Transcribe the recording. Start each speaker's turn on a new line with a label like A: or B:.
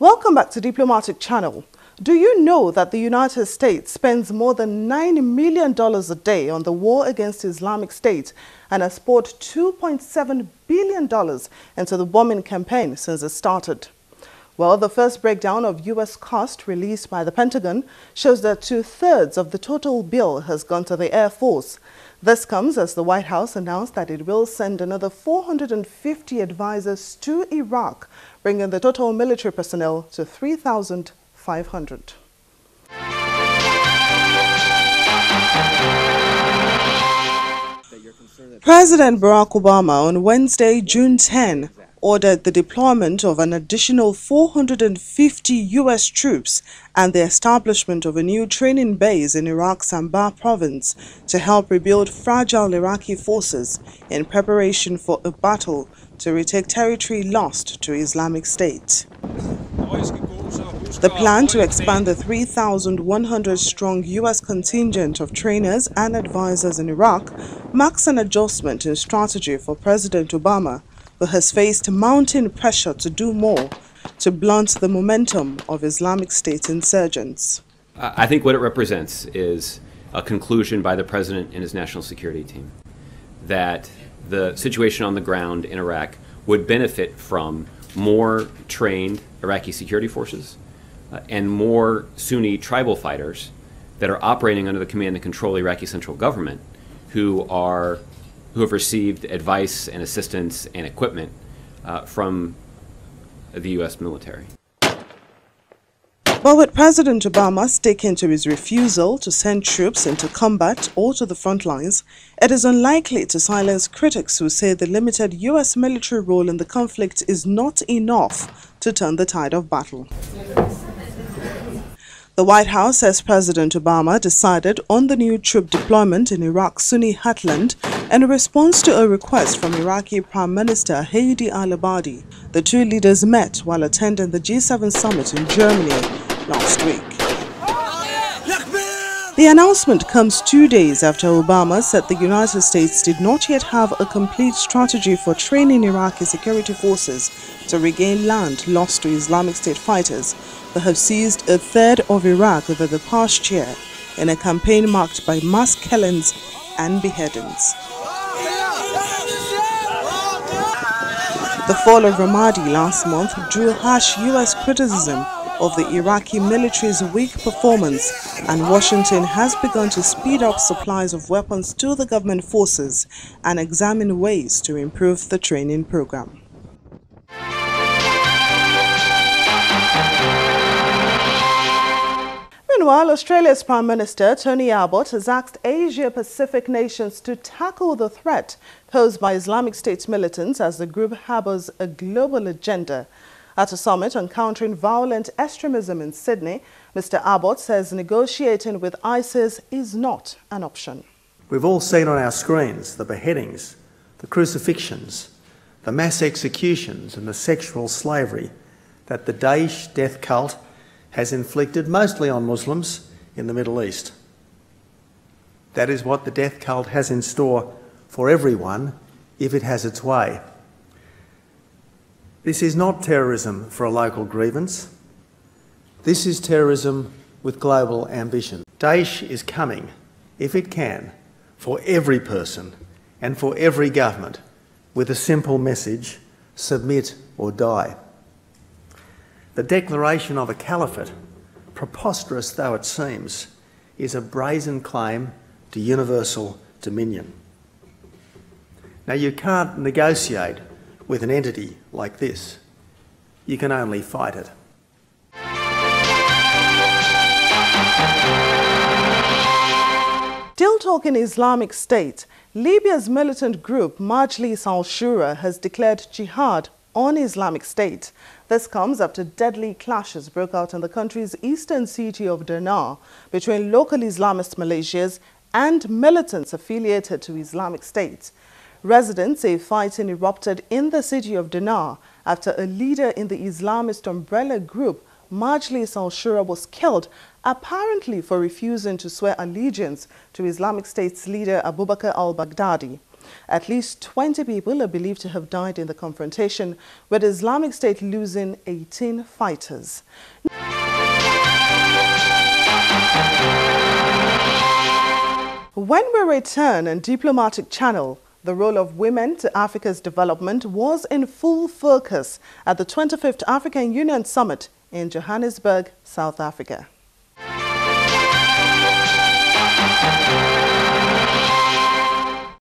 A: Welcome back to Diplomatic Channel. Do you know that the United States spends more than $9 million a day on the war against Islamic State and has poured $2.7 billion into the bombing campaign since it started? Well, the first breakdown of U.S. cost released by the Pentagon shows that 2/3 of the total bill has gone to the Air Force. This comes as the White House announced that it will send another 450 advisors to Iraq, bringing the total military personnel to 3,500. President Barack Obama on Wednesday, June 10, ordered the deployment of an additional 450 U.S. troops and the establishment of a new training base in Iraq's Anbar province to help rebuild fragile Iraqi forces in preparation for a battle to retake territory lost to Islamic State. The plan to expand the 3,100-strong U.S. contingent of trainers and advisors in Iraq marks an adjustment in strategy for President Obama, who has faced mounting pressure to do more to blunt the momentum of Islamic State insurgents.
B: I think what it represents is a conclusion by the President and his national security team that the situation on the ground in Iraq would benefit from more trained Iraqi security forces and more Sunni tribal fighters that are operating under the command and control of the Iraqi central government who have received advice and assistance and equipment from the U.S. military.
A: But with President Obama sticking to his refusal to send troops into combat or to the front lines, it is unlikely to silence critics who say the limited U.S. military role in the conflict is not enough to turn the tide of battle. The White House says President Obama decided on the new troop deployment in Iraq's Sunni heartland in response to a request from Iraqi Prime Minister Haider al-Abadi. The two leaders met while attending the G7 summit in Germany last week. The announcement comes 2 days after Obama said the United States did not yet have a complete strategy for training Iraqi security forces to regain land lost to Islamic State fighters who have seized 1/3 of Iraq over the past year in a campaign marked by mass killings and beheadings. The fall of Ramadi last month drew harsh U.S. criticism of the Iraqi military's weak performance, and Washington has begun to speed up supplies of weapons to the government forces and examine ways to improve the training program. Meanwhile, Australia's Prime Minister Tony Abbott has asked Asia-Pacific nations to tackle the threat posed by Islamic State militants as the group harbors a global agenda. At a summit on countering violent extremism in Sydney, Mr. Abbott says negotiating with ISIS is not an option.
C: We've all seen on our screens the beheadings, the crucifixions, the mass executions and the sexual slavery that the Daesh death cult has inflicted mostly on Muslims in the Middle East. That is what the death cult has in store for everyone if it has its way. This is not terrorism for a local grievance. This is terrorism with global ambition. Daesh is coming, if it can, for every person and for every government with a simple message: submit or die. The declaration of a caliphate, preposterous though it seems, is a brazen claim to universal dominion. Now, you can't negotiate with an entity like this. You can only fight it.
A: Still talking Islamic State, Libya's militant group Majlis al-Shura has declared jihad on Islamic State. This comes after deadly clashes broke out in the country's eastern city of Derna between local Islamist militias and militants affiliated to Islamic State. Residents say fighting erupted in the city of Derna after a leader in the Islamist umbrella group Majlis al-Shura was killed, apparently for refusing to swear allegiance to Islamic State's leader Abu Bakr al-Baghdadi. At least 20 people are believed to have died in the confrontation, with Islamic State losing 18 fighters. When we return in Diplomatic Channel, the role of women to Africa's development was in full focus at the 25th African Union Summit in Johannesburg, South Africa.